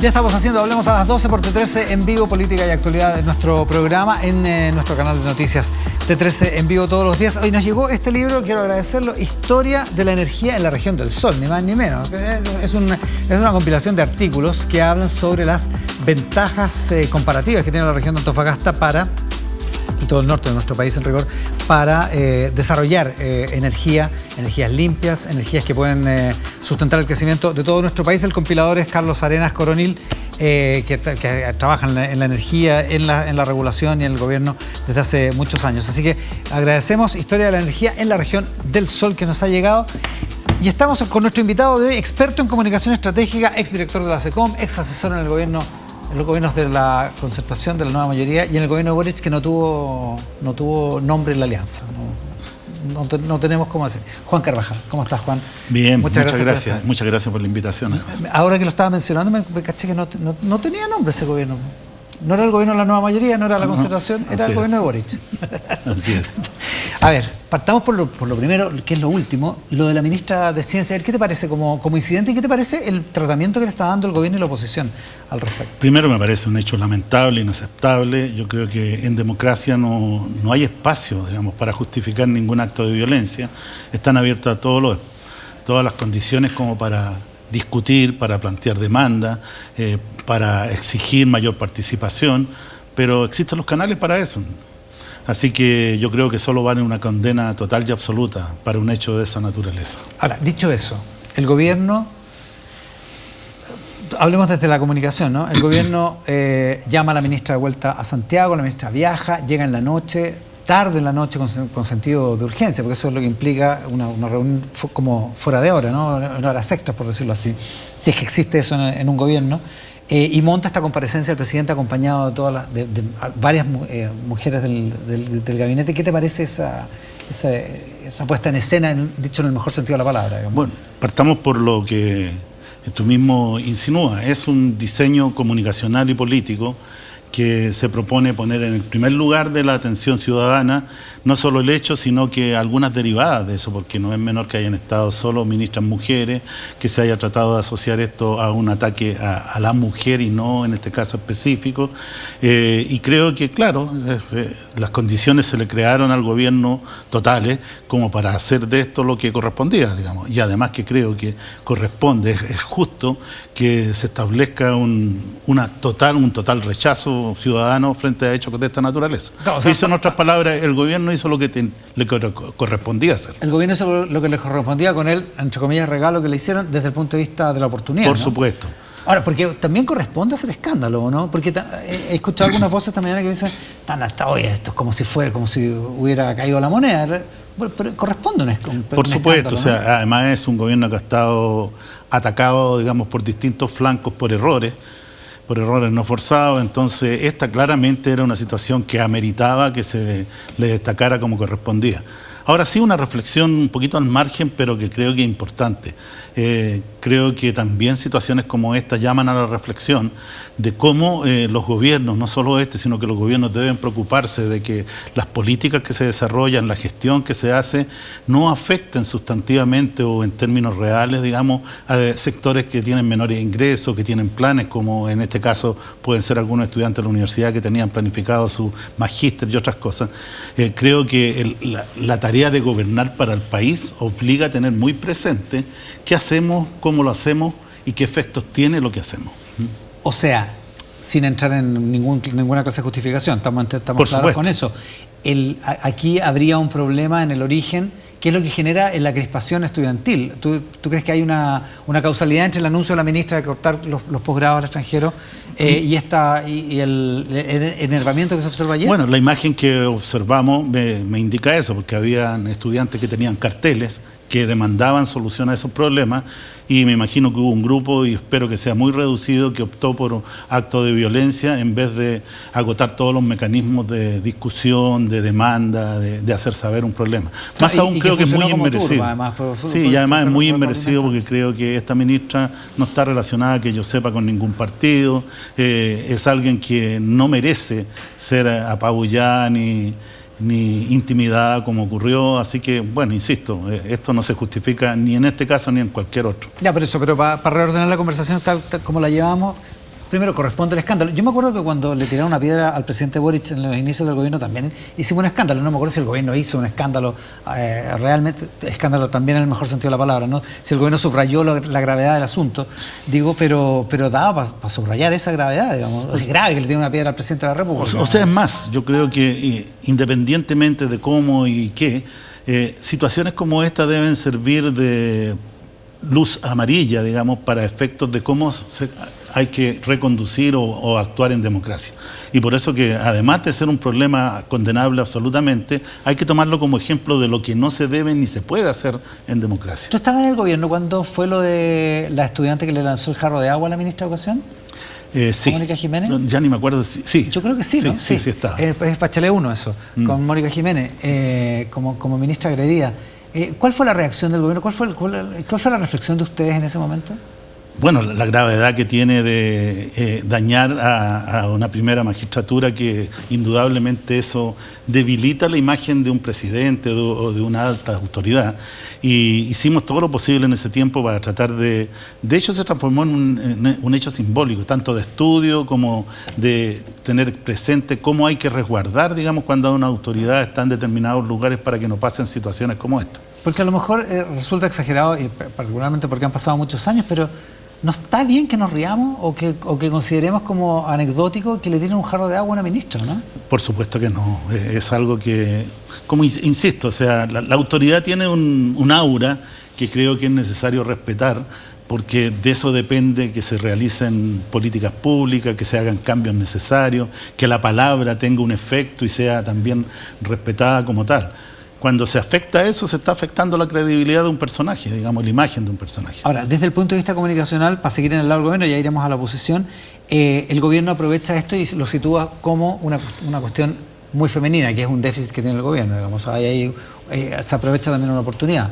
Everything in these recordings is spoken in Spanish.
Ya estamos haciendo Hablemos a las 12 por T13 en vivo, política y actualidad de nuestro programa en nuestro canal de noticias T13 en vivo todos los días. Hoy nos llegó este libro, quiero agradecerlo, Historia de la energía en la región del Sol, ni más ni menos. Es una compilación de artículos que hablan sobre las ventajas comparativas que tiene la región de Antofagasta y todo el norte de nuestro país en rigor, para desarrollar energías limpias, energías que pueden sustentar el crecimiento de todo nuestro país. El compilador es Carlos Arenas Coronil, que trabaja en la energía, en la regulación y en el gobierno desde hace muchos años. Así que agradecemos Historia de la energía en la región del Sol que nos ha llegado. Y estamos con nuestro invitado de hoy, experto en comunicación estratégica, exdirector de la SECOM, ex asesor en el gobierno, en los gobiernos de la concertación de la nueva mayoría y en el gobierno de Boric, que no tuvo nombre en la alianza. No tenemos cómo hacer. Juan Carvajal, ¿cómo estás, Juan? Bien, muchas gracias. Muchas gracias por la invitación. Ahora que lo estaba mencionando, me caché que no tenía nombre ese gobierno. No era el gobierno de la nueva mayoría, no era la concertación, era el gobierno de Boric. Así es. A ver, partamos por lo primero, que es lo último, lo de la ministra de Ciencia. A ver, ¿qué te parece como incidente y qué te parece el tratamiento que le está dando el gobierno y la oposición al respecto? Primero, me parece un hecho lamentable, inaceptable. Yo creo que en democracia no hay espacio, digamos, para justificar ningún acto de violencia. Están abiertas todas las condiciones como para discutir, para plantear demandas, para exigir mayor participación, pero existen los canales para eso. Así que yo creo que solo vale una condena total y absoluta para un hecho de esa naturaleza. Ahora, dicho eso, el gobierno, hablemos desde la comunicación, ¿no? El gobierno llama a la ministra de vuelta a Santiago, la ministra viaja, llega en la noche, tarde en la noche con sentido de urgencia, porque eso es lo que implica una reunión como fuera de hora, ¿no? En horas extras, por decirlo así, si es que existe eso en un gobierno, y monta esta comparecencia del presidente acompañado de varias mujeres del gabinete. ¿Qué te parece esa puesta en escena, dicho en el mejor sentido de la palabra, digamos? Bueno, partamos por lo que tú mismo insinúas. Es un diseño comunicacional y político que se propone poner en el primer lugar de la atención ciudadana no solo el hecho, sino que algunas derivadas de eso, porque no es menor que hayan estado solo ministras mujeres, que se haya tratado de asociar esto a un ataque a la mujer y no en este caso específico. Y creo que, claro, las condiciones se le crearon al gobierno totales como para hacer de esto lo que correspondía, digamos. Y además que creo que corresponde, es justo que se establezca un total rechazo ciudadano frente a hechos de esta naturaleza. No, o sea, hizo en otras palabras, el gobierno hizo lo que le correspondía hacer. El gobierno hizo lo que le correspondía con el, entre comillas, regalo que le hicieron desde el punto de vista de la oportunidad. Por ¿no? Supuesto. Ahora, porque también corresponde hacer escándalo, ¿no? Porque he escuchado algunas voces esta mañana que dicen, oye, esto es como si hubiera caído la moneda. Pero corresponde un escándalo. Por supuesto, ¿no? O sea, además es un gobierno que ha estado atacado, digamos, por distintos flancos por errores no forzados. Entonces esta claramente era una situación que ameritaba que se le destacara como correspondía. Ahora sí, una reflexión un poquito al margen, pero que creo que es importante. Creo que también situaciones como esta llaman a la reflexión de cómo los gobiernos, no solo sino que los gobiernos deben preocuparse de que las políticas que se desarrollan, la gestión que se hace, no afecten sustantivamente o en términos reales, digamos, a sectores que tienen menores ingresos, que tienen planes, como en este caso pueden ser algunos estudiantes de la universidad que tenían planificado su magíster y otras cosas. Creo que la tarea de gobernar para el país obliga a tener muy presente qué hacemos, cómo lo hacemos y qué efectos tiene lo que hacemos. O sea, sin entrar en ninguna clase de justificación, estamos claros con eso. Aquí habría un problema en el origen, que es lo que genera en la crispación estudiantil. ¿Tú crees que hay una causalidad entre el anuncio de la ministra de cortar los posgrados al extranjero y el enervamiento que se observa ayer? Bueno, la imagen que observamos me indica eso, porque habían estudiantes que tenían carteles que demandaban solución a esos problemas, y me imagino que hubo un grupo, y espero que sea muy reducido, que optó por un acto de violencia en vez de agotar todos los mecanismos de discusión, de demanda, de hacer saber un problema. Más aún creo que es muy inmerecido. Sí, y además es muy inmerecido porque creo que esta ministra no está relacionada, que yo sepa, con ningún partido. Es alguien que no merece ser apabullada ni intimidada como ocurrió, así que, bueno, insisto, esto no se justifica ni en este caso ni en cualquier otro. Ya, pero para reordenar la conversación tal como la llevamos, primero corresponde el escándalo. Yo me acuerdo que cuando le tiraron una piedra al presidente Boric en los inicios del gobierno también hicimos un escándalo. No me acuerdo si el gobierno hizo un escándalo, realmente, escándalo también en el mejor sentido de la palabra, ¿no? Si el gobierno subrayó la gravedad del asunto, digo, pero daba para subrayar esa gravedad, digamos. Es grave que le tiren una piedra al presidente de la República. O sea, es más, yo creo que independientemente de cómo y qué, situaciones como esta deben servir de luz amarilla, digamos, para efectos de cómo hay que reconducir o actuar en democracia. Y por eso que, además de ser un problema condenable absolutamente, hay que tomarlo como ejemplo de lo que no se debe ni se puede hacer en democracia. ¿Tú estabas en el gobierno cuando fue lo de la estudiante que le lanzó el jarro de agua a la ministra de Educación? Sí. ¿Mónica Jiménez? Ya ni me acuerdo. Sí. Yo creo que sí, ¿no? Sí estaba. Es Bachelet 1 eso, con Mónica Jiménez, como ministra agredida. ¿Cuál fue la reacción del gobierno? ¿Cuál fue la reflexión de ustedes en ese momento? Bueno, la gravedad que tiene de dañar a una primera magistratura, que indudablemente eso debilita la imagen de un presidente o de una alta autoridad. Y hicimos todo lo posible en ese tiempo para tratar de hecho se transformó en un hecho simbólico, tanto de estudio como de tener presente cómo hay que resguardar, digamos, cuando una autoridad está en determinados lugares para que no pasen situaciones como esta. Porque a lo mejor resulta exagerado, y particularmente porque han pasado muchos años, pero ¿no está bien que nos riamos o que consideremos como anecdótico que le tiren un jarro de agua a una ministra, no? Por supuesto que no. Es algo que, como insisto, o sea, la autoridad tiene un aura que creo que es necesario respetar, porque de eso depende que se realicen políticas públicas, que se hagan cambios necesarios, que la palabra tenga un efecto y sea también respetada como tal. Cuando se afecta a eso, se está afectando la credibilidad de un personaje, digamos, la imagen de un personaje. Ahora, desde el punto de vista comunicacional, para seguir en el lado del gobierno, ya iremos a la oposición, el gobierno aprovecha esto y lo sitúa como una cuestión muy femenina, que es un déficit que tiene el gobierno, digamos. Ahí se aprovecha también una oportunidad.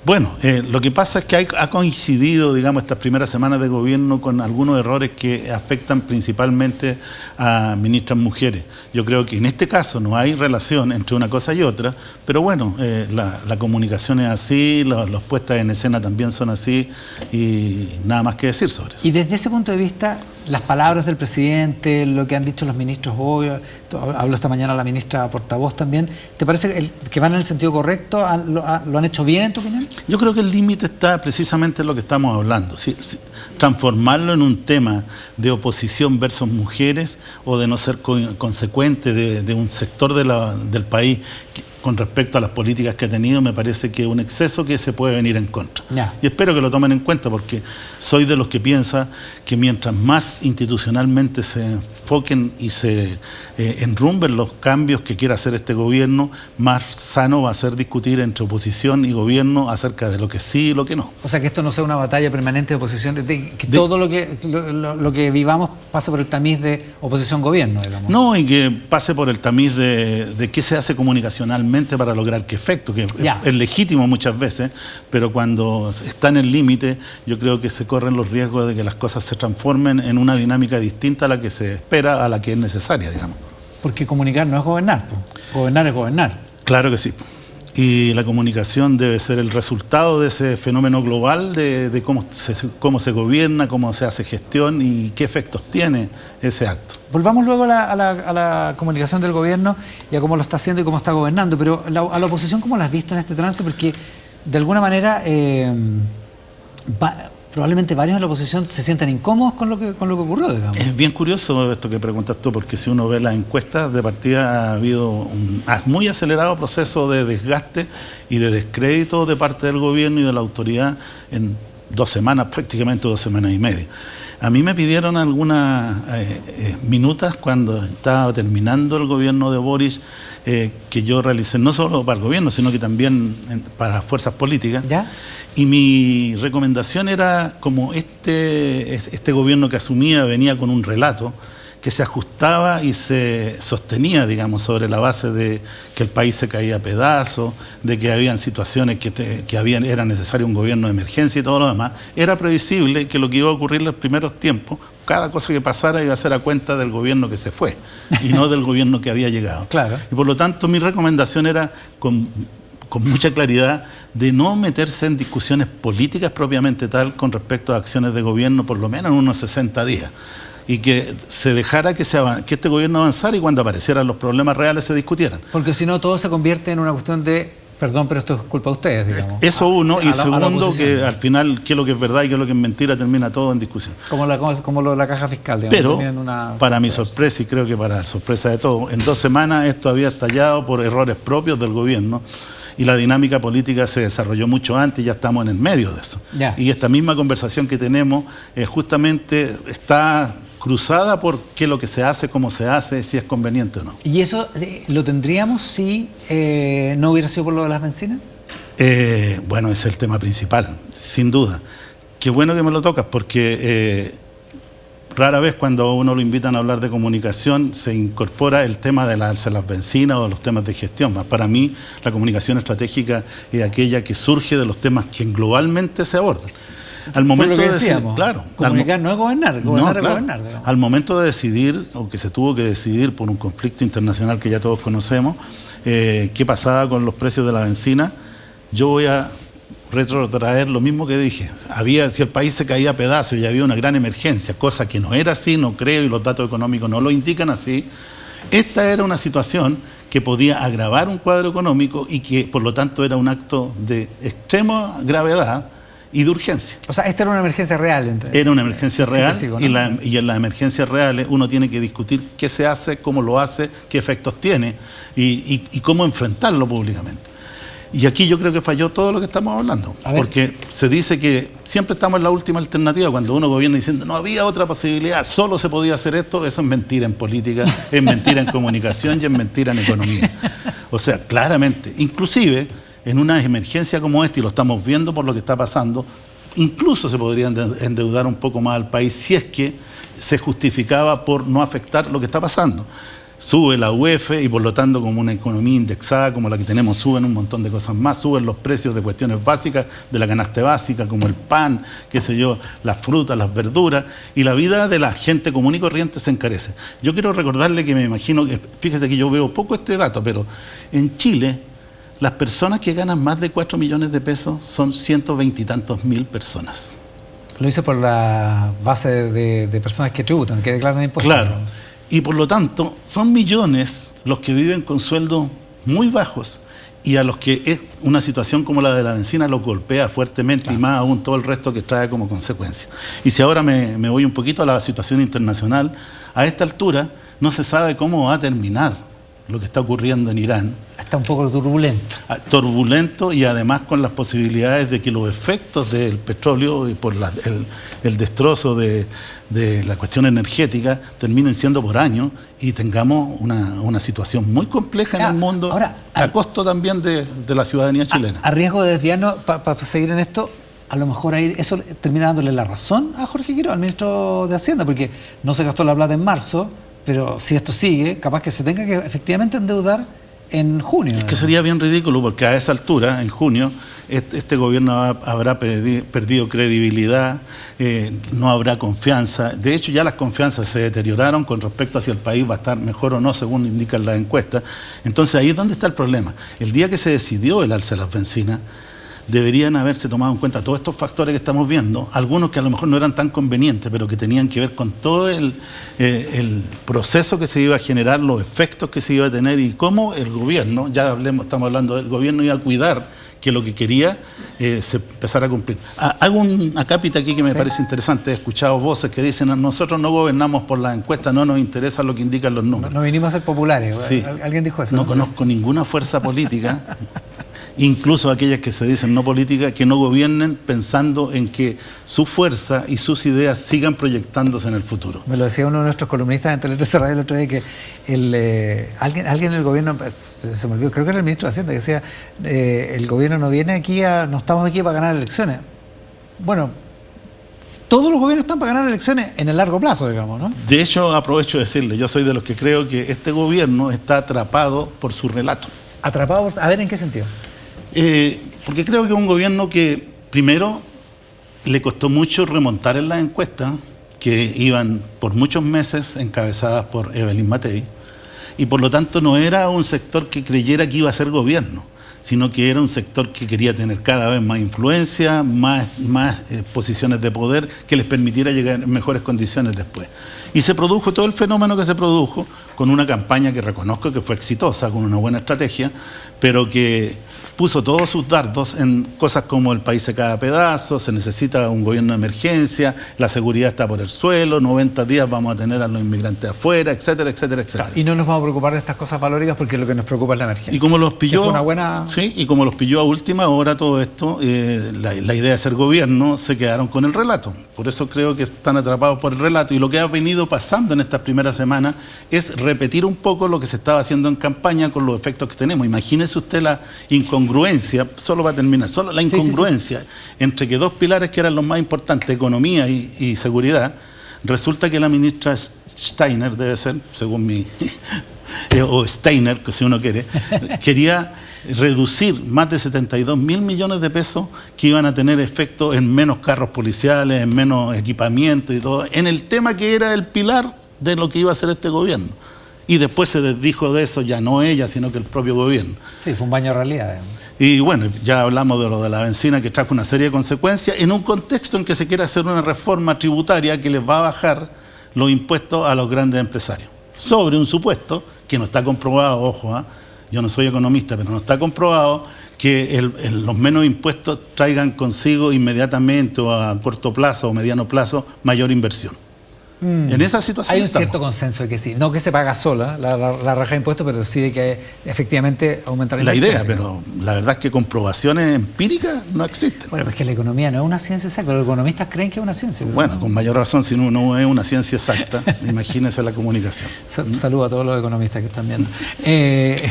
Bueno, lo que pasa es que ha coincidido, digamos, estas primeras semanas de gobierno con algunos errores que afectan principalmente a ministras mujeres. Yo creo que en este caso no hay relación entre una cosa y otra, pero bueno, la comunicación es así, las puestas en escena también son así y nada más que decir sobre eso. Y desde ese punto de vista, las palabras del presidente, lo que han dicho los ministros hoy, habló esta mañana la ministra portavoz también, ¿te parece que van en el sentido correcto? ¿Lo han hecho bien, en tu opinión? Yo creo que el límite está precisamente en lo que estamos hablando. Transformarlo en un tema de oposición versus mujeres o de no ser consecuente de un sector del país con respecto a las políticas que ha tenido, me parece que es un exceso que se puede venir en contra. Ya. Y espero que lo tomen en cuenta, porque soy de los que piensa que mientras más institucionalmente se enfoquen y se enrumben los cambios que quiera hacer este gobierno, más sano va a ser discutir entre oposición y gobierno acerca de lo que sí y lo que no. O sea, que esto no sea una batalla permanente de oposición, que todo lo que vivamos pase por el tamiz de oposición-gobierno, digamos. No, y que pase por el tamiz de qué se hace comunicacionalmente para lograr qué efecto, que es legítimo muchas veces, pero cuando está en el límite, yo creo que se corren los riesgos de que las cosas se transformen en una dinámica distinta a la que se espera, a la que es necesaria, digamos. Porque comunicar no es gobernar, gobernar es gobernar. Claro que sí. Y la comunicación debe ser el resultado de ese fenómeno global de cómo se gobierna, cómo se hace gestión y qué efectos tiene ese acto. Volvamos luego a la comunicación del gobierno y a cómo lo está haciendo y cómo está gobernando, pero a la oposición, ¿cómo la has visto en este trance? Porque de alguna manera probablemente varios de la oposición se sientan incómodos con lo que ocurrió, digamos. Es bien curioso esto que preguntas tú, porque si uno ve las encuestas, de partida ha habido un muy acelerado proceso de desgaste y de descrédito de parte del gobierno y de la autoridad en 2 semanas, prácticamente 2 semanas y media. A mí me pidieron algunas minutas cuando estaba terminando el gobierno de Boric, que yo realicé no solo para el gobierno, sino que también para fuerzas políticas. ¿Ya? Y mi recomendación era, como este gobierno que asumía venía con un relato que se ajustaba y se sostenía, digamos, sobre la base de que el país se caía a pedazos, de que habían situaciones era necesario un gobierno de emergencia y todo lo demás, era previsible que lo que iba a ocurrir en los primeros tiempos, cada cosa que pasara iba a ser a cuenta del gobierno que se fue y no del gobierno que había llegado. Claro. Y por lo tanto mi recomendación era con mucha claridad de no meterse en discusiones políticas propiamente tal con respecto a acciones de gobierno, por lo menos en unos 60 días. Y que se dejara que este gobierno avanzara y cuando aparecieran los problemas reales se discutieran. Porque si no, todo se convierte en una cuestión de, perdón, pero esto es culpa de ustedes, digamos. Eso uno, y segundo, que al final qué es lo que es verdad y qué es lo que es mentira termina todo en discusión. Como lo de la caja fiscal, digamos. Pero, para mi sorpresa, y creo que para la sorpresa de todos, en 2 semanas esto había estallado por errores propios del gobierno. Y la dinámica política se desarrolló mucho antes y ya estamos en el medio de eso. Ya. Y esta misma conversación que tenemos justamente está cruzada por qué es lo que se hace, cómo se hace, si es conveniente o no. ¿Y eso lo tendríamos si no hubiera sido por lo de las bencinas? Bueno, ese es el tema principal, sin duda. Qué bueno que me lo tocas, porque rara vez cuando a uno lo invitan a hablar de comunicación se incorpora el tema de las bencinas o los temas de gestión. Para mí, la comunicación estratégica es aquella que surge de los temas que globalmente se abordan. Al momento de decidir, claro, comunicar no es gobernar, gobernar es gobernar. Al momento de decidir, o que se tuvo que decidir por un conflicto internacional que ya todos conocemos, qué pasaba con los precios de la bencina, yo voy a retrotraer lo mismo que dije. Si el país se caía a pedazos y había una gran emergencia, cosa que no era así, no creo, y los datos económicos no lo indican así, esta era una situación que podía agravar un cuadro económico y que por lo tanto era un acto de extrema gravedad y de urgencia. O sea, esta era una emergencia real. Entonces. Era una emergencia real, sí, ¿no? y en las emergencias reales uno tiene que discutir qué se hace, cómo lo hace, qué efectos tiene y cómo enfrentarlo públicamente. Y aquí yo creo que falló todo lo que estamos hablando, porque se dice que siempre estamos en la última alternativa, cuando uno gobierna diciendo no había otra posibilidad, solo se podía hacer esto. Eso es mentira en política, es mentira en comunicación y es mentira en economía. O sea, claramente, inclusive en una emergencia como esta, y lo estamos viendo por lo que está pasando, incluso se podría endeudar un poco más al país si es que se justificaba por no afectar lo que está pasando. Sube la UEF y por lo tanto, como una economía indexada como la que tenemos, suben un montón de cosas más, suben los precios de cuestiones básicas de la canasta básica, como el pan, qué sé yo, las frutas, las verduras, y la vida de la gente común y corriente se encarece. Yo quiero recordarle que me imagino que, fíjese que yo veo poco este dato, pero en Chile las personas que ganan más de 4 millones de pesos son 120 y tantos mil personas. Lo hice por la base de personas que tributan, que declaran impuestos. Claro. Y por lo tanto, son millones los que viven con sueldos muy bajos y a los que una situación como la de la bencina los golpea fuertemente, y más aún todo el resto que trae como consecuencia. Y si ahora me voy un poquito a la situación internacional, a esta altura no se sabe cómo va a terminar lo que está ocurriendo en Irán. Está un poco turbulento. Turbulento, y además con las posibilidades de que los efectos del petróleo y por el destrozo de la cuestión energética terminen siendo por años y tengamos una situación muy compleja en el mundo, ahora, a costo también de la ciudadanía chilena. A riesgo de desviarnos, para seguir en esto, a lo mejor ahí eso termina dándole la razón a Jorge Quiroga, al ministro de Hacienda, porque no se gastó la plata en marzo, pero si esto sigue, capaz que se tenga que efectivamente endeudar en junio. Es que sería bien ridículo, porque a esa altura, en junio, este gobierno habrá perdido credibilidad, no habrá confianza. De hecho, ya las confianzas se deterioraron con respecto a si el país va a estar mejor o no, según indican las encuestas. Entonces, ahí es donde está el problema. El día que se decidió el alza de las bencinas, deberían haberse tomado en cuenta todos estos factores que estamos viendo, algunos que a lo mejor no eran tan convenientes, pero que tenían que ver con todo el proceso que se iba a generar, los efectos que se iba a tener y cómo el gobierno, estamos hablando del gobierno, iba a cuidar que lo que quería se empezara a cumplir. Hago un acápite aquí que me parece interesante. He escuchado voces que dicen: nosotros no gobernamos por las encuestas, no nos interesa lo que indican los números. No vinimos a ser populares. Sí. ¿Alguien dijo eso? No conozco ninguna fuerza política incluso aquellas que se dicen no políticas, que no gobiernen pensando en que su fuerza y sus ideas sigan proyectándose en el futuro. Me lo decía uno de nuestros columnistas en Tele 13 Radio el otro día, que alguien en el gobierno, se me olvidó, creo que era el ministro de Hacienda, que decía, el gobierno no viene aquí, no estamos aquí para ganar elecciones. Bueno, todos los gobiernos están para ganar elecciones en el largo plazo, digamos, ¿no? De hecho, aprovecho de decirle, yo soy de los que creo que este gobierno está atrapado por su relato. ¿Atrapado por...? A ver, ¿en qué sentido? Porque creo que es un gobierno que, primero, le costó mucho remontar en las encuestas, que iban por muchos meses encabezadas por Evelyn Matei, y por lo tanto no era un sector que creyera que iba a ser gobierno, sino que era un sector que quería tener cada vez más influencia, más posiciones de poder que les permitiera llegar en mejores condiciones después. Y se produjo todo el fenómeno que se produjo con una campaña que reconozco que fue exitosa, con una buena estrategia, pero que puso todos sus dardos en cosas como el país se cae a pedazos, se necesita un gobierno de emergencia, la seguridad está por el suelo, 90 días vamos a tener a los inmigrantes afuera, etcétera, etcétera, etcétera. Claro, y no nos vamos a preocupar de estas cosas valóricas porque lo que nos preocupa es la emergencia. Y como los pilló, fue una buena... sí, y como los pilló a última hora todo esto, la idea de ser gobierno, se quedaron con el relato. Por eso creo que están atrapados por el relato. Y lo que ha venido pasando en estas primeras semanas es repetir un poco lo que se estaba haciendo en campaña con los efectos que tenemos. Imagínese usted la incongruencia, solo va a terminar, solo la incongruencia entre que dos pilares que eran los más importantes, economía y seguridad. Resulta que la ministra Steiner, debe ser, según mi... o Steiner, si uno quiere, quería reducir más de 72.000 millones de pesos que iban a tener efecto en menos carros policiales, en menos equipamiento y todo, en el tema que era el pilar de lo que iba a hacer este gobierno. Y después se desdijo de eso, ya no ella, sino que el propio gobierno. Sí, fue un baño de realidad. Y bueno, ya hablamos de lo de la benzina, que trajo una serie de consecuencias en un contexto en que se quiere hacer una reforma tributaria que les va a bajar los impuestos a los grandes empresarios. Sobre un supuesto que no está comprobado, ojo, yo no soy economista, pero no está comprobado que los menos impuestos traigan consigo inmediatamente o a corto plazo o mediano plazo mayor inversión. En esa situación hay un cierto consenso de que sí, no que se paga sola la raja de impuestos, pero sí de que efectivamente aumentar la idea, pero la verdad es que comprobaciones empíricas no existen. Bueno, pues que la economía no es una ciencia exacta, los economistas creen que es una ciencia. Bueno, con mayor razón, si no es una ciencia exacta, imagínese la comunicación. Saludo a todos los economistas que están viendo.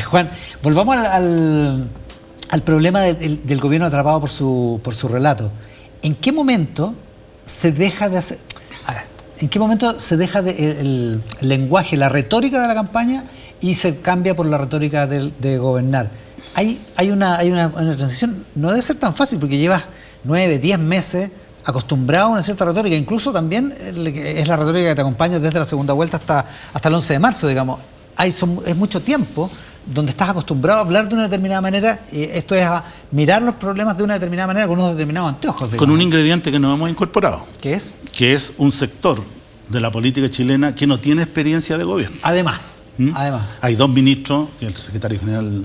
Juan, volvamos al problema del gobierno atrapado por su relato. ¿En qué momento se deja de hacer... ¿En qué momento se deja el lenguaje, la retórica de la campaña y se cambia por la retórica de gobernar? Hay una transición, no debe ser tan fácil porque llevas 9, 10 meses acostumbrado a una cierta retórica, incluso también es la retórica que te acompaña desde la segunda vuelta hasta el 11 de marzo, digamos. Es mucho tiempo donde estás acostumbrado a hablar de una determinada manera, esto es a mirar los problemas de una determinada manera con unos determinados anteojos. Digamos. Con un ingrediente que nos hemos incorporado. ¿Qué es? Que es un sector de la política chilena que no tiene experiencia de gobierno. Además. Hay dos ministros, el secretario general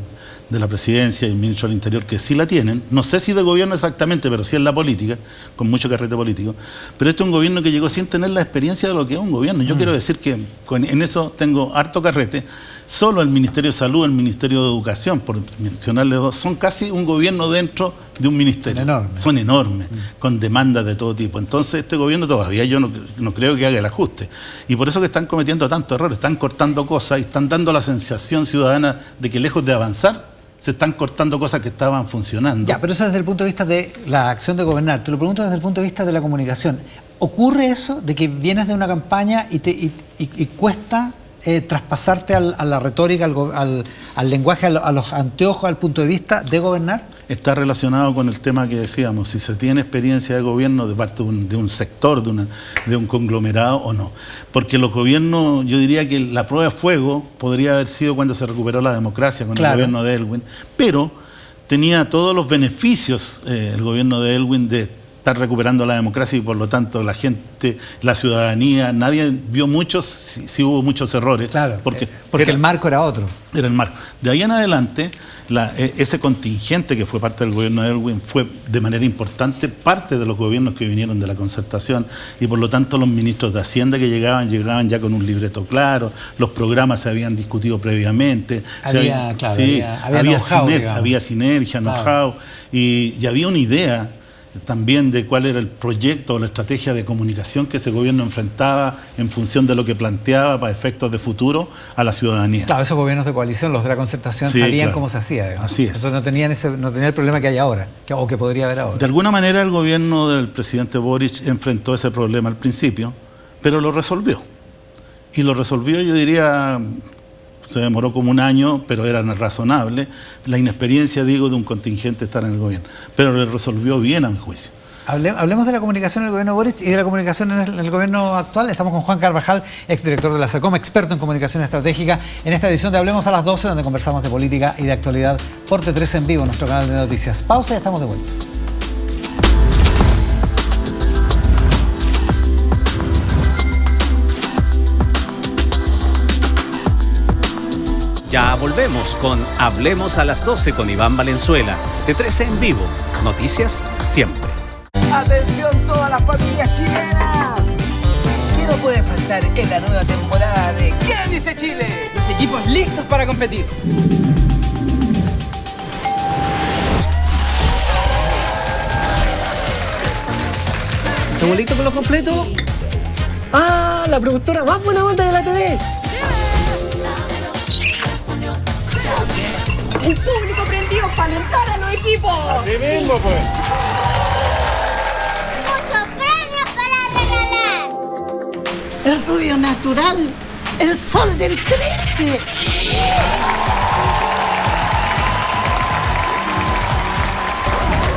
de la presidencia y el ministro del Interior, que sí la tienen, no sé si de gobierno exactamente, pero sí en la política, con mucho carrete político, pero este es un gobierno que llegó sin tener la experiencia de lo que es un gobierno. Yo quiero decir que en eso tengo harto carrete. Solo el Ministerio de Salud, el Ministerio de Educación, por mencionarle dos, son casi un gobierno dentro de un ministerio. Son enormes, con demandas de todo tipo. Entonces este gobierno todavía yo no creo que haga el ajuste. Y por eso que están cometiendo tantos errores, están cortando cosas y están dando la sensación ciudadana de que lejos de avanzar, se están cortando cosas que estaban funcionando. Ya, pero eso desde el punto de vista de la acción de gobernar. Te lo pregunto desde el punto de vista de la comunicación. ¿Ocurre eso de que vienes de una campaña y cuesta traspasarte a la retórica, al lenguaje, a los anteojos, al punto de vista de gobernar? Está relacionado con el tema que decíamos, si se tiene experiencia de gobierno de parte de un sector, de un conglomerado o no. Porque los gobiernos, yo diría que la prueba de fuego podría haber sido cuando se recuperó la democracia con el gobierno de Aylwin, pero tenía todos los beneficios el gobierno de Aylwin de estar recuperando la democracia y por lo tanto la gente, la ciudadanía, nadie vio muchos, sí hubo muchos errores. Claro, porque el marco era otro. Era el marco. De ahí en adelante, ese contingente que fue parte del gobierno de Aylwin fue de manera importante parte de los gobiernos que vinieron de la concertación y por lo tanto los ministros de Hacienda que llegaban ya con un libreto claro, los programas se habían discutido previamente. Había sinergia, know-how y había una idea también de cuál era el proyecto o la estrategia de comunicación que ese gobierno enfrentaba en función de lo que planteaba para efectos de futuro a la ciudadanía. Claro, esos gobiernos de coalición, los de la concertación, salían como se hacía. Digamos. Así es. Entonces no tenían el problema que hay ahora, o que podría haber ahora. De alguna manera el gobierno del presidente Boric enfrentó ese problema al principio, pero lo resolvió. Y lo resolvió, yo diría... Se demoró como un año, pero era razonable. La inexperiencia, digo, de un contingente estar en el gobierno. Pero le resolvió bien, a mi juicio. Hablemos de la comunicación en el gobierno Boric y de la comunicación en el gobierno actual. Estamos con Juan Carvajal, exdirector de la SACOM, experto en comunicación estratégica, en esta edición de Hablemos a las 12, donde conversamos de política y de actualidad por T13 en vivo, nuestro canal de noticias. Pausa y estamos de vuelta. Ya volvemos con Hablemos a las 12 con Iván Valenzuela. T13 en vivo. Noticias siempre. ¡Atención todas las familias chilenas! ¿Qué no puede faltar en la nueva temporada de ¿Qué dice Chile? Los equipos listos para competir. ¿Estamos listos con los completos? ¡Ah! La productora más buena banda de la TV. El público prendido para alentar a los equipos. Así mismo, pues. Muchos premios para regalar. El rubio natural. El sol del 13.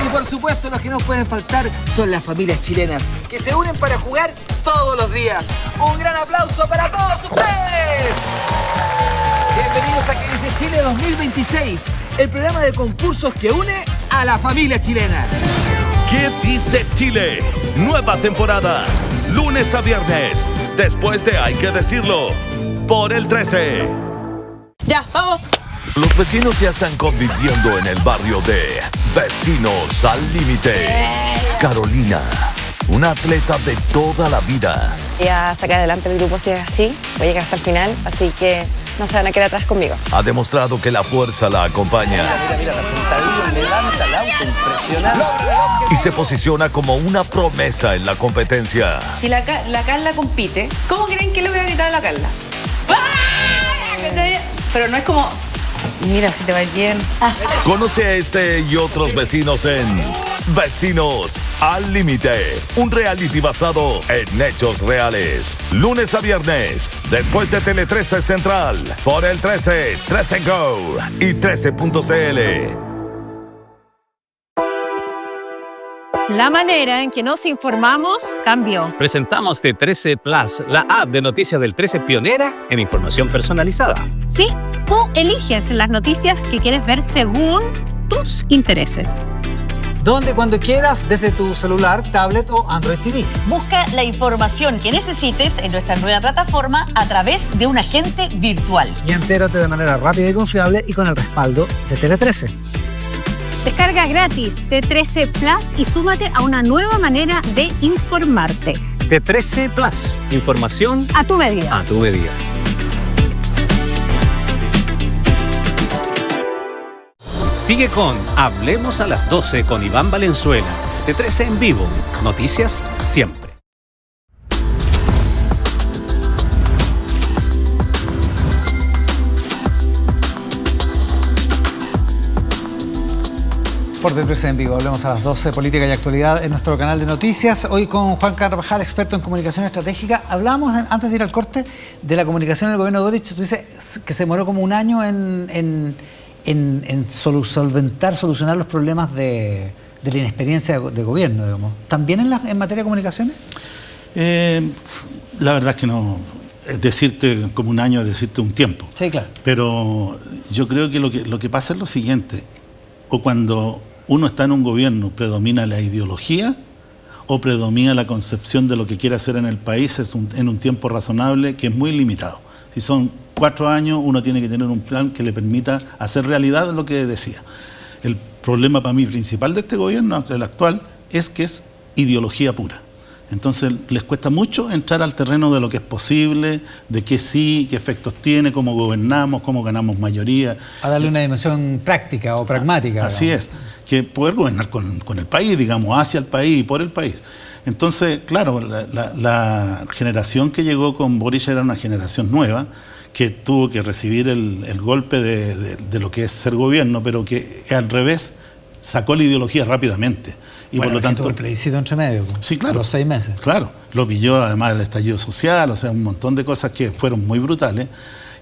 Y por supuesto, los que no pueden faltar son las familias chilenas, que se unen para jugar todos los días. Un gran aplauso para todos ustedes. Bienvenidos a ¿Qué dice Chile 2026? El programa de concursos que une a la familia chilena. ¿Qué dice Chile? Nueva temporada. Lunes a viernes. Después de Hay que decirlo. Por el 13. Ya, vamos. Los vecinos ya están conviviendo en el barrio de Vecinos al Límite. Carolina, una atleta de toda la vida. Voy a sacar adelante el grupo si es así. Voy a llegar hasta el final, así que no se van a quedar atrás conmigo. Ha demostrado que la fuerza la acompaña. Mira, la sentadilla levanta el auto, impresionante. Y se posiciona como una promesa en la competencia. Si la Carla compite, ¿cómo creen que le voy a gritar a la Carla? Pero no es como, mira, si te va bien. Conoce a este y otros vecinos en Vecinos al Límite, un reality basado en hechos reales. Lunes a viernes, después de Tele 13 Central, por el 13, 13 Go y 13.cl. La manera en que nos informamos cambió. Presentamos T13 Plus, la app de noticias del 13 pionera en información personalizada. Sí, tú eliges las noticias que quieres ver según tus intereses. Donde, cuando quieras, desde tu celular, tablet o Android TV. Busca la información que necesites en nuestra nueva plataforma a través de un agente virtual. Y entérate de manera rápida y confiable y con el respaldo de Tele 13. Descarga gratis T13 Plus y súmate a una nueva manera de informarte. T13 Plus, información A tu medida. a tu medida. Sigue con Hablemos a las 12 con Iván Valenzuela. T13 en vivo. Noticias siempre. Por T13 en vivo, hablemos a las 12, política y actualidad en nuestro canal de noticias. Hoy con Juan Carvajal, experto en comunicación estratégica. Hablábamos, antes de ir al corte, de la comunicación en el gobierno de Boric. Tú dices que se demoró como un año en solucionar los problemas de la inexperiencia de gobierno, digamos. ¿También en materia de comunicaciones? La verdad es que no. Decirte como un año es decirte un tiempo. Sí, claro. Pero yo creo que lo que pasa es lo siguiente. O cuando uno está en un gobierno, predomina la ideología o predomina la concepción de lo que quiere hacer en el país en un tiempo razonable que es muy limitado. Si son 4 años, uno tiene que tener un plan que le permita hacer realidad lo que decía. El problema para mí principal de este gobierno, el actual, es que es ideología pura. Entonces les cuesta mucho entrar al terreno de lo que es posible, de qué sí, qué efectos tiene, cómo gobernamos, cómo ganamos mayoría. A darle una dimensión práctica o pragmática. Así es, que poder gobernar con el país, digamos, hacia el país y por el país. Entonces, claro, la generación que llegó con Boric era una generación nueva, que tuvo que recibir el golpe de lo que es ser gobierno, pero que al revés sacó la ideología rápidamente. Y bueno, por lo tanto, tuvo el plebiscito entre medio. Sí, claro. A los 6 meses. Claro, lo pilló además el estallido social, o sea, un montón de cosas que fueron muy brutales.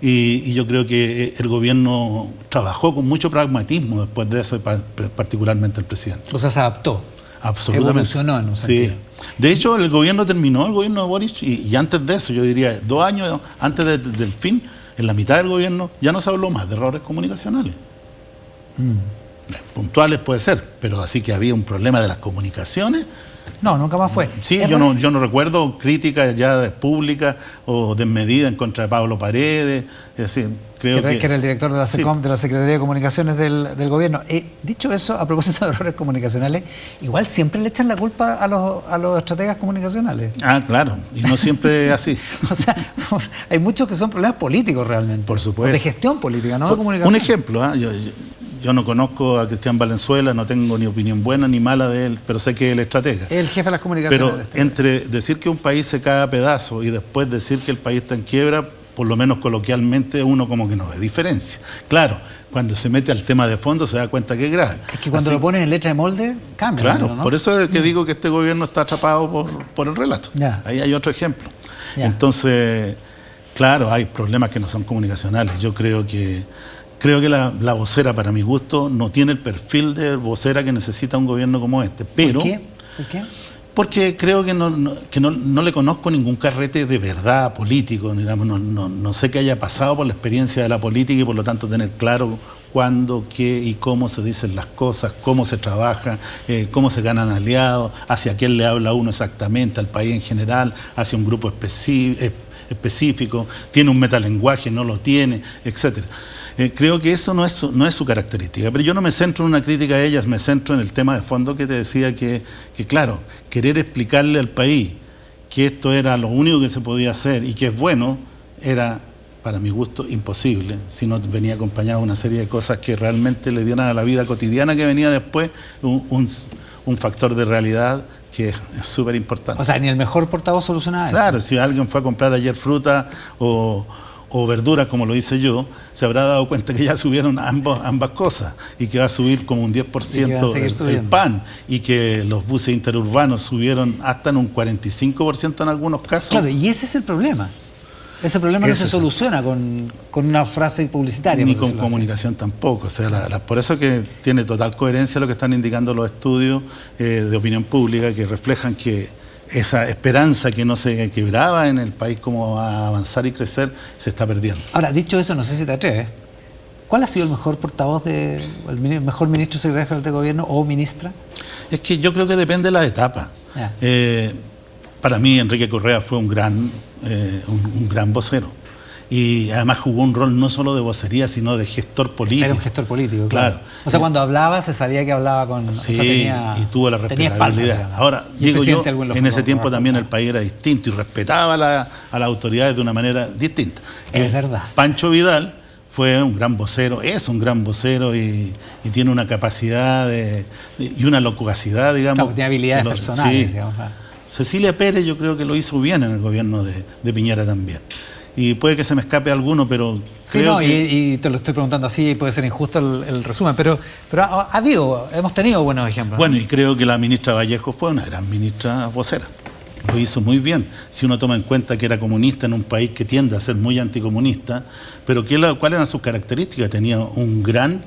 Y yo creo que el gobierno trabajó con mucho pragmatismo después de eso, particularmente el presidente. O sea, se adaptó. Absolutamente. Evolucionó en un sentido. Sí. De hecho, el gobierno de Boric, y antes de eso, yo diría 2 años antes del fin, en la mitad del gobierno, ya no se habló más de errores comunicacionales. Puntuales puede ser, pero así que había un problema de las comunicaciones. No, nunca más fue. Sí, yo no recuerdo críticas ya públicas o desmedidas en contra de Pablo Paredes. Es decir, que era el director de la SECOM, de la Secretaría de Comunicaciones del gobierno. Dicho eso, a propósito de errores comunicacionales, igual siempre le echan la culpa a los estrategas comunicacionales. Ah, claro, y no siempre es así. O sea, hay muchos que son problemas políticos realmente. Por supuesto. O de gestión política, no de comunicación. Un ejemplo, yo no conozco a Cristian Valenzuela, no tengo ni opinión buena ni mala de él, pero sé que es el estratega. El jefe de las comunicaciones. Pero entre decir que un país se cae a pedazos y después decir que el país está en quiebra, por lo menos coloquialmente, uno como que no ve diferencia. Claro, cuando se mete al tema de fondo se da cuenta que es grave. Es que cuando lo pones en letra de molde, cambia. Claro, ¿no? por eso es que digo que este gobierno está atrapado por el relato. Ya. Ahí hay otro ejemplo. Ya. Entonces, claro, hay problemas que no son comunicacionales. Yo creo que la vocera, para mi gusto, no tiene el perfil de vocera que necesita un gobierno como este. Pero, ¿Por qué? ¿Por qué? Porque creo que no le conozco ningún carrete de verdad político, digamos, no sé que haya pasado por la experiencia de la política y por lo tanto tener claro cuándo, qué y cómo se dicen las cosas, cómo se trabaja, cómo se ganan aliados, hacia quién le habla uno exactamente, al país en general, hacia un grupo específico, tiene un metalenguaje, no lo tiene, etcétera. Creo que eso no es su característica, pero yo no me centro en una crítica a ellas, me centro en el tema de fondo que te decía que claro, querer explicarle al país que esto era lo único que se podía hacer y que es bueno, era, para mi gusto, imposible, si no venía acompañado de una serie de cosas que realmente le dieran a la vida cotidiana que venía después un factor de realidad que es súper importante. O sea, ni el mejor portavoz solucionaba eso. Claro, si alguien fue a comprar ayer fruta o verduras, como lo hice yo, se habrá dado cuenta que ya subieron ambas cosas y que va a subir como un 10% el pan y que los buses interurbanos subieron hasta en un 45% en algunos casos. Claro, y ese es el problema. Ese problema no se soluciona con una frase publicitaria. Ni con comunicación tampoco. O sea, por eso que tiene total coherencia lo que están indicando los estudios de opinión pública que reflejan que esa esperanza que no se quebraba en el país como a avanzar y crecer se está perdiendo. Ahora, dicho eso, no sé si te atreves, ¿cuál ha sido el mejor portavoz, el mejor ministro secretario general de gobierno o ministra? Es que yo creo que depende de la etapa. Para mí, Enrique Correa fue un gran vocero. Y además jugó un rol no solo de vocería, sino de gestor político. Era un gestor político, claro. O sea, cuando hablaba, se sabía que hablaba con... Sí, o sea, y tuvo la respetabilidad. Ahora, digo yo, en ese tiempo también el país era distinto y respetaba a las autoridades de una manera distinta. Es verdad. Pancho Vidal fue un gran vocero, es un gran vocero y tiene una capacidad y una locuacidad, digamos. Claro, tiene habilidades personales, sí. Digamos. Cecilia Pérez yo creo que lo hizo bien en el gobierno de Piñera también. Y puede que se me escape alguno, pero sí, creo y te lo estoy preguntando así, puede ser injusto el resumen, pero hemos tenido buenos ejemplos. Bueno, y creo que la ministra Vallejo fue una gran ministra vocera. Lo hizo muy bien. Si uno toma en cuenta que era comunista en un país que tiende a ser muy anticomunista, pero ¿cuáles eran sus características? Tenía un gran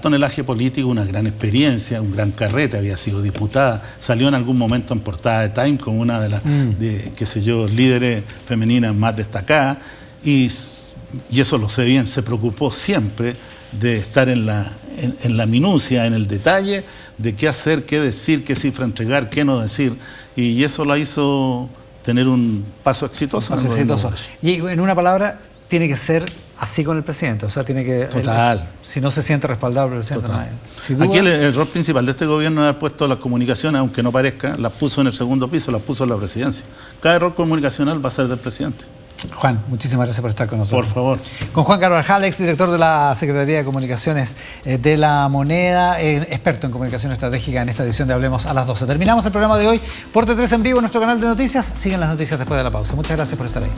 tonelaje político, una gran experiencia, un gran carrete, había sido diputada, salió en algún momento en portada de Time como una de las, líderes femeninas más destacadas, y eso lo sé bien, se preocupó siempre de estar en la minucia, en el detalle, de qué hacer, qué decir, qué cifra entregar, qué no decir, y eso la hizo tener un paso exitoso. Un paso exitoso. Y en una palabra, tiene que ser así con el presidente, o sea, tiene que... Total. Si no se siente respaldado por el presidente, no. Aquí el rol principal de este gobierno es haber puesto las comunicaciones, aunque no parezca, las puso en el segundo piso, las puso en la presidencia. Cada error comunicacional va a ser del presidente. Juan, muchísimas gracias por estar con nosotros. Por favor. Con Juan Carvajal, exdirector de la Secretaría de Comunicaciones de La Moneda, experto en comunicación estratégica en esta edición de Hablemos a las 12. Terminamos el programa de hoy por T3 en vivo, nuestro canal de noticias. Siguen las noticias después de la pausa. Muchas gracias por estar ahí.